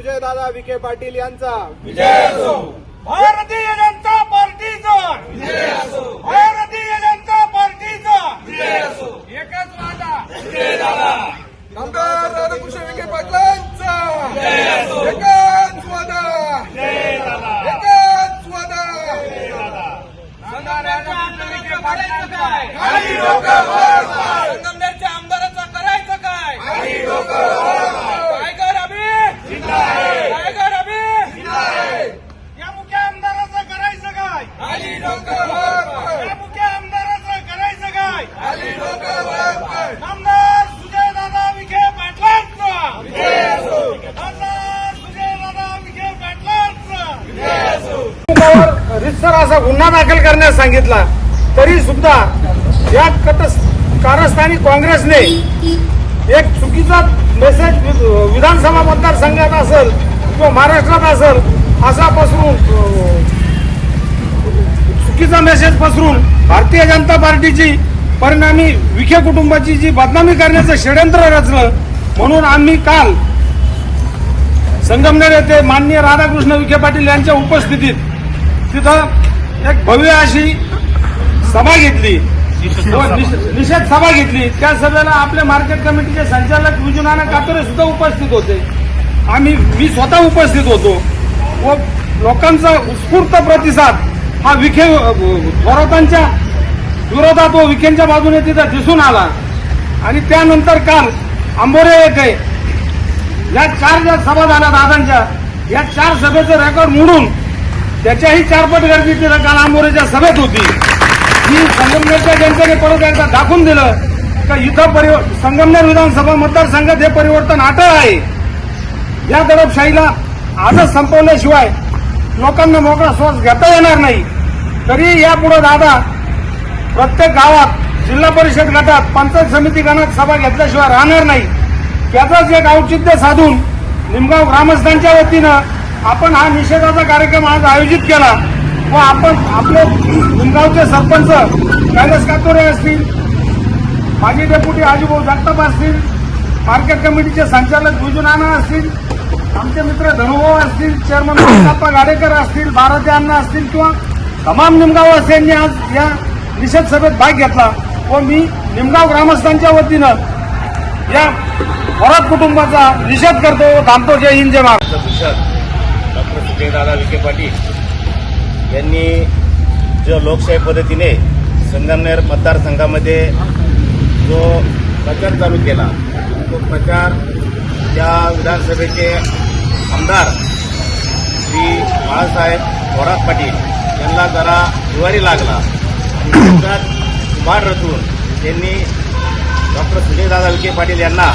सुजयदादा विखे पाटील यांचा विजय असो. भारतीय जनता पार्टीचा विजय असो. भारतीय जनता पार्टीचा विजय असो. एकच वादा सुजयदादा. आमदार राधाकृष्ण विखे पाटलांचा विजय असो. एकच वादा. सुजयदादा. एकच वादा. आमदार राधाकृष्ण विखे पाटलांचा खाली डोकं वर पाय. संगमनेरच्या आमदाराचं करायचं काय? खाली डोकं वर पाय. टायगर अभि जिंदा आहे. टायगर अभि जिंदा आहे. या मुख्य आमदाराचं करायचं काय? खाली डोकं वर पाय. या मुख्य आमदाराचं करायचं काय? खाली डोकं वर पाय. आमदार सुजयदादा विखे पाटलांचा विजय असो. आमदार सुजयदादा विखे पाटलांचा विजय असो. रितसर असा गुन्हा दाखल करण्यास सांगितला तरी सुद्धा या कारस्थानी काँग्रेसने एक चुकीचा मेसेज विधानसभा मतदारसंघात असेल किंवा महाराष्ट्रात असेल असा पसरून चुकीचा मेसेज पसरून भारतीय जनता पार्टीची परिणामी विखे कुटुंबाची जी बदनामी करण्याचं षडयंत्र रचलं. म्हणून आम्ही काल संगमनेर येथे माननीय राधाकृष्ण विखे पाटील यांच्या उपस्थितीत तिथं एक भव्य अशी सभा घेतली, निषेध सभा घेतली. त्या सभेला आपल्या मार्केट कमिटीचे संचालक विजूनाना कातोरे सुद्धा उपस्थित होते. मी स्वतः उपस्थित होतो व लोकांचा उत्स्फूर्त प्रतिसाद हा विखे थोरातांच्या विरोधात व विखेंच्या बाजूने तिथं दिसून आला. आणि त्यानंतर काल आंबोरे येथे या 4 ज्या सभा झाल्या दादांच्या, या 4 सभेचं रेकॉर्ड मोडून त्याच्याही 4 पट गर्दी तिथं काल आंबोरेच्या सभेत होती. ही संगमनेरच्या जनतेने परत एकदा दाखवून दिलं का इथं संगमनेर विधानसभा मतदारसंघात हे परिवर्तन अटळ आहे. या दडपशाहीला आजच संपवल्याशिवाय लोकांना मोकळा श्वास घेता येणार नाही. तरी यापुढे दादा प्रत्येक गावात, जिल्हा परिषद गटात, पंचायत समिती गणात सभा घेतल्याशिवाय राहणार नाही. त्याचाच एक औचित्य साधून निमगाव ग्रामस्थांच्या वतीनं आपण हा निषेधाचा कार्यक्रम आज आयोजित केला व आपण आपले निमगावचे सरपंच कैलास कातोरे असतील, माजी डेप्युटी आजीभाऊ जगताप असतील, मार्केट कमिटीचे संचालक विजूनाना असतील, आमचे मित्र धनुभाऊ असतील, चेअरमन बाप्पा गाडेकर असतील, भारती अण्णा असतील किंवा तमाम निमगाववासियांनी आज या निषेध सभेत भाग घेतला व मी निमगाव ग्रामस्थांच्या वतीनं या थोरात कुटुंबाचा निषेध करतो व थांबतो. जय हिंद, जय महाराष्ट्र. डॉक्टर सुजयदादा विखे पाटील यांनी जो लोकशाही पद्धतीने संगमनेर मतदारसंघामध्ये जो प्रचार चालू केला, तो प्रचार या विधानसभेचे आमदार श्री बाळासाहेब थोरात पाटील यांना जरा दुवारी लागला आणि त्याच्यात सुभार रचून त्यांनी डॉक्टर सुजयदादा विखे पाटील यांना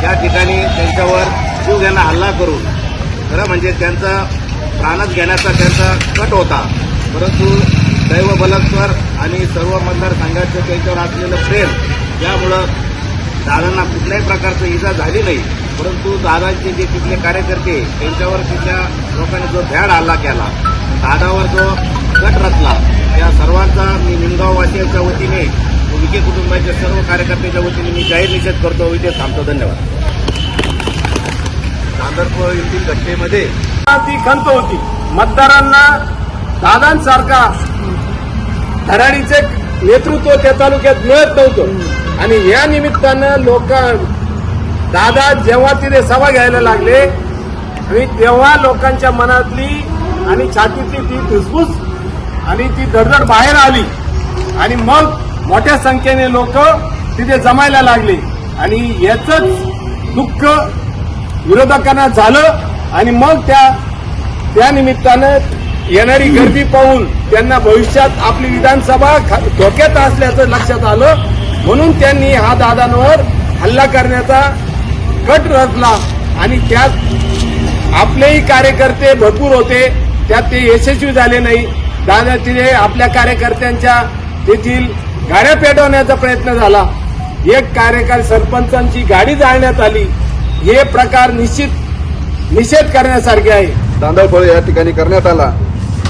त्या ठिकाणी त्यांच्यावर जीवघेणा हल्ला करून, खरं म्हणजे त्यांचा प्राणच घेण्याचा त्यांचा कट होता. परंतु दैव बलत्कार आणि सर्व मतदारसंघाचं त्यांच्यावर असलेलं प्रेम यामुळं दादांना कुठल्याही प्रकारचं इजा झाली नाही. परंतु दादांचे जे तिथले कार्यकर्ते त्यांच्यावर तिथल्या लोकांनी जो भ्याड हल्ला केला, दादावर जो कट रचला, त्या सर्वांचा मी निमगाववासियांच्या वतीने, विखे कुटुंबाच्या सर्व कार्यकर्त्यांच्या वतीने मी जाहीर निषेध करतो. इथे थांबतो. धन्यवाद. नांदरपूर येथील घटनेमध्ये ती खंत होती. मतदारांना दादांसारखा धडाडीचे नेतृत्व त्या तालुक्यात मिळत नव्हतं आणि या निमित्तानं दादा जेव्हा तिथे सभा घ्यायला लागले आणि तेव्हा लोकांच्या मनातली आणि छातीतली ती धुसफूस आणि ती धडधड बाहेर आली आणि मग मोठ्या संख्येने लोक तिथे जमायला लागले आणि याचंच दुःख विरोधकांना झालं आणि मग त्या निमित्तानं येणारी गर्दी पाहून त्यांना भविष्यात आपली विधानसभा धोक्यात असल्याचं लक्षात आलं. म्हणून त्यांनी हा दादांवर हल्ला करण्याचा कट रचला आणि त्यात आपलेही कार्यकर्ते भरपूर होते, त्यात ते यशस्वी झाले नाही. दादा तिथे आपल्या कार्यकर्त्यांच्या तेथील गाड्या पेटवण्याचा प्रयत्न झाला. एक कार्यकारी सरपंचांची गाडी जाळण्यात आली. हे प्रकार निषेध करण्यासारखे आहे. दांडळफळ या ठिकाणी करण्यात आला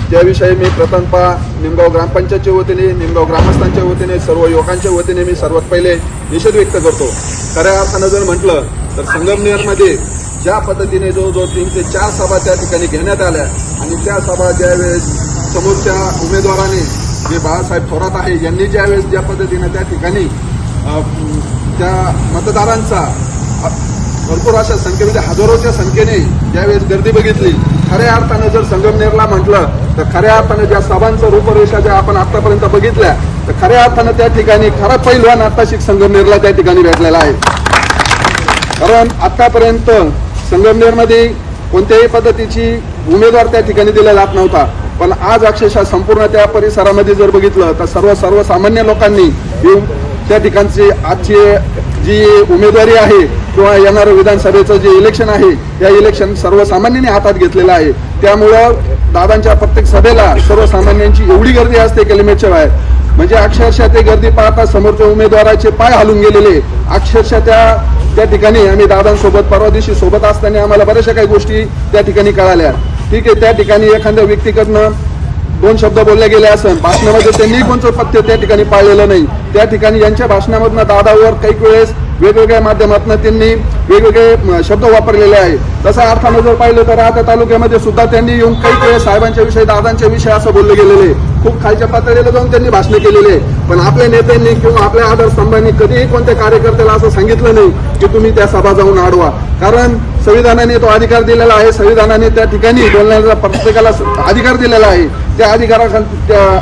त्याविषयी मी प्रथमतः निमगाव ग्रामपंचायतच्या वतीने, निमगाव ग्रामस्थांच्या वतीने, सर्व युवकांच्या वतीने मी सर्वात पहिले निषेध व्यक्त करतो. खऱ्या अर्थानं जर म्हटलं तर संगमनेरमध्ये ज्या पद्धतीने जवळजवळ 3 ते 4 सभा त्या ठिकाणी घेण्यात आल्या आणि त्या सभा ज्यावेळेस समोरच्या उमेदवाराने जे बाळासाहेब थोरात आहे यांनी ज्यावेळेस ज्या पद्धतीने त्या ठिकाणी त्या मतदारांचा भरपूर अशा संख्येमध्ये हजारोच्या संख्येने ज्यावेळेस गर्दी बघितली, खऱ्या अर्थानं जर संगमनेरला म्हटलं तर खऱ्या अर्थानं ज्या सभांचं रूपरेषा ज्या आपण आतापर्यंत बघितल्या तर खऱ्या अर्थानं त्या ठिकाणी खरा पैलवान आत्ताशिक संगमनेरला त्या ठिकाणी भेटलेला आहे. कारण आतापर्यंत संगमनेरमध्ये कोणत्याही पद्धतीची उमेदवार त्या ठिकाणी दिला जात नव्हता, पण आज अक्षरशः संपूर्ण त्या परिसरामध्ये जर बघितलं तर सर्वसामान्य लोकांनी येऊन त्या ठिकाणची आजची जी उमेदवारी आहे किंवा येणारं विधानसभेचं जे इलेक्शन आहे या इलेक्शन सर्वसामान्यांनी हातात घेतलेलं आहे. त्यामुळं दादांच्या प्रत्येक सभेला सर्वसामान्यांची एवढी गर्दी असते की लिमिटच्या बाहेर. म्हणजे अक्षरशः ते गर्दी पाहता समोरच्या उमेदवाराचे पाय हलून गेलेले. अक्षरशः त्या ठिकाणी आम्ही दादांसोबत परवा दिवशी सोबत असताना आम्हाला बऱ्याचशा काही गोष्टी त्या ठिकाणी कळाल्या. ठीक आहे, त्या ठिकाणी एखाद्या व्यक्तीकडनं 2 शब्द बोलले गेले असन, भाषणामध्ये त्यांनी कोणतं पथ्य त्या ठिकाणी पाळलेलं नाही. त्या ठिकाणी यांच्या भाषणामधनं दादावर काही वेळेस वेगवेगळ्या माध्यमातून त्यांनी वेगवेगळे शब्द वापरलेले आहे. तसा अर्थानं जर पाहिलं तर आता तालुक्यामध्ये सुद्धा त्यांनी येऊन काही वेळेस साहेबांच्या विषयी दादांच्या विषयी असं बोलले गेलेले, खूप खालच्या पातळीला जाऊन त्यांनी भाषणे केलेले. पण आपल्या नेत्यांनी किंवा आपल्या आदर्शस्तंभांनी कधीही कोणत्या कार्यकर्त्याला असं सांगितलं नाही की तुम्ही त्या सभा जाऊन अडवा. कारण संविधानाने तो अधिकार दिलेला आहे, संविधानाने त्या ठिकाणी बोलण्याचा प्रत्येकाला अधिकार दिलेला आहे. त्या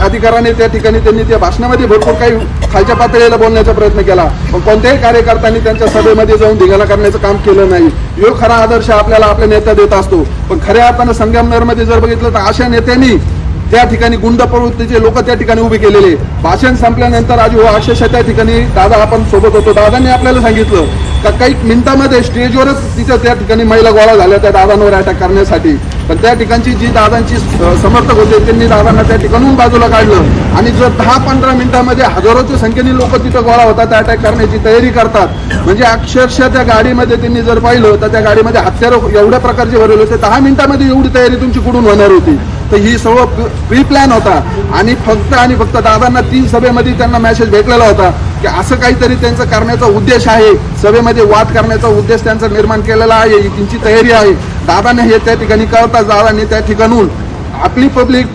अधिकाराने त्या ठिकाणी त्यांनी त्या भाषणामध्ये भरपूर काही खालच्या पातळीला बोलण्याचा प्रयत्न केला, पण कोणत्याही कार्यकर्त्यांनी त्यांच्या सभेमध्ये जाऊन धिंगाणा करण्याचं काम केलं नाही. यो खरा आदर्श आपल्याला आपल्या नेता देत असतो. पण खऱ्या अर्थानं संगमनेरमध्ये जर बघितलं तर अशा नेत्यांनी त्या ठिकाणी गुंड प्रवृत्तीचे लोक त्या ठिकाणी उभे केलेले. भाषण संपल्यानंतर आज अक्षरशः त्या ठिकाणी दादा आपण सोबत होतो, दादांनी आपल्याला सांगितलं का काही मिनिटांमध्ये स्टेजवरच तिथं त्या ठिकाणी महिला गोळा झाल्या त्या दादांवर अटॅक करण्यासाठी. पण त्या ठिकाणची जी दादांची समर्थक होते त्यांनी दादांना त्या ठिकाणून बाजूला काढलं आणि जर 10-15 मिनिटांमध्ये हजारोच्या संख्येने लोक तिथं गोळा होतात, अटॅक करण्याची तयारी करतात. म्हणजे अक्षरशः त्या गाडीमध्ये त्यांनी जर पाहिलं तर त्या गाडीमध्ये हत्यारं एवढ्या प्रकारचे भरलेले होते. 10 मिनिटांमध्ये एवढी तयारी तुमची कुठून होणार होती? तर ही सर्व प्री प्लॅन होता आणि फक्त दादांना 3 सभेमध्ये त्यांना मेसेज भेटलेला होता की असं काहीतरी त्यांचं करण्याचा उद्देश आहे, सभेमध्ये वाद करण्याचा उद्देश त्यांचा निर्माण केलेला आहे, ही त्यांची तयारी आहे. दादाने हे त्या ठिकाणी कळताच दादांनी त्या ठिकाणून आपली पब्लिक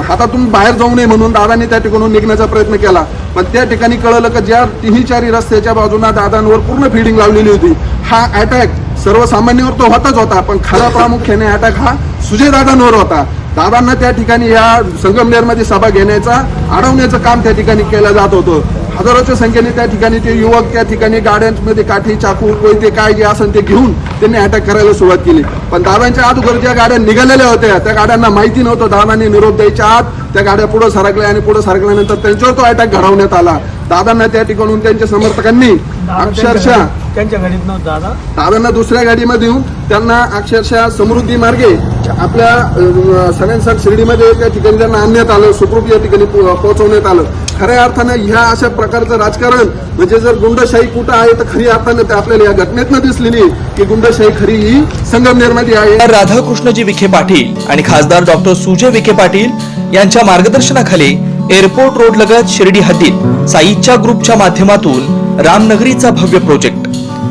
हातातून बाहेर जाऊ नये म्हणून दादांनी त्या ठिकाणून निघण्याचा प्रयत्न केला. पण त्या ठिकाणी कळलं की ज्या 3-4 रस्त्याच्या बाजूला दादांवर पूर्ण फिडिंग लावलेली होती. हा अटॅक सर्वसामान्यांवर तो होताच होता, पण खरा प्रामुख्याने अटॅक हा सुजय दादांवर होता. दादांना त्या ठिकाणी या संगमनेरमध्ये सभा घेण्याचा अडवण्याचं काम त्या ठिकाणी केलं जात होतं. हजारोच्या संख्येने त्या ठिकाणी ते युवक त्या ठिकाणी गाड्यांमध्ये काठी, चाकू, कोयते काय जे असेल ते घेऊन त्यांनी अटॅक करायला सुरुवात केली. पण दादांच्या अगोदर ज्या गाड्या निघालेल्या होत्या त्या गाड्यांना माहिती नव्हतं. दादांनी निरोप द्यायच्या आत त्या गाड्या पुढे सरकल्या आणि पुढे सरकल्यानंतर त्यांच्यावर तो अटॅक घडवण्यात आला. दादांना त्या ठिकाणून त्यांच्या समर्थकांनी अक्षरशः त्यांच्या गाडीत नव्हता दादांना दुसऱ्या गाडीमध्ये येऊन त्यांना अक्षरशः समृद्धी मार्गे आपल्या सगळ्यांसाठी शिर्डीमध्ये त्या ठिकाणी त्यांना आणण्यात आलं, सुखरूप या ठिकाणी पोहोचवण्यात आलं. खऱ्या अर्थानं ह्या अशा प्रकारचं राजकारण म्हणजे जर गुंडशाही कुठं आहे तर खरी अर्थानं ते आपल्याला या घटनेतनं दिसली नाही की गुंडशाही खरी ही संगमनेरमध्ये आहे. राधाकृष्णजी विखे पाटील आणि खासदार डॉक्टर सुजय विखे पाटील यांच्या मार्गदर्शनाखाली एअरपोर्ट रोड लगत शिर्डी हद्दीत साईच्या ग्रुपच्या माध्यमातून रामनगरीचा भव्य प्रोजेक्ट.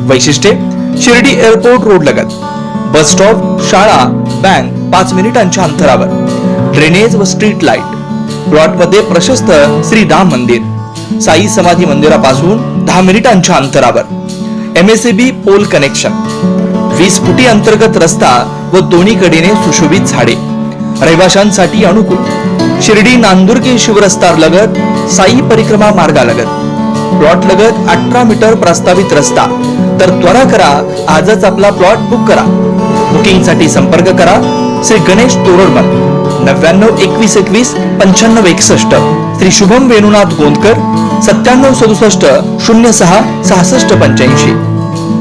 वैशिष्ट्ये: शिर्डी एअरपोर्ट रोड लगत बस स्टॉप, शाळा, बँक 5 मिनिटांच्या अंतरावर, ड्रेनेज व स्ट्रीट लाईट. प्लॉटमध्ये प्रशस्त श्री राम मंदिर, साई समाधी मंदिरापासून 10 मिनिटांच्या अंतरावर, MSAB पोल कनेक्शन, 20 फुटी अंतर्गत रस्ता व दोन्ही कडेने सुशोभित झाडे, रहिवाशांसाठी अनुकूल. शिर्डी नांदुर्गे शिवरस्तार लगत साई परिक्रमा मार्गालगत. प्लॉट लगत 18 मीटर प्रस्तावित रस्ता. तर त्वरा करा, आजच आपला प्लॉट बुक करा. बुकिंगसाठी संपर्क करा श्री गणेश तोरडमल 99 21 21 95 61, श्री शुभम वेणुनाथ गोंदकर 97 67 06 65 85.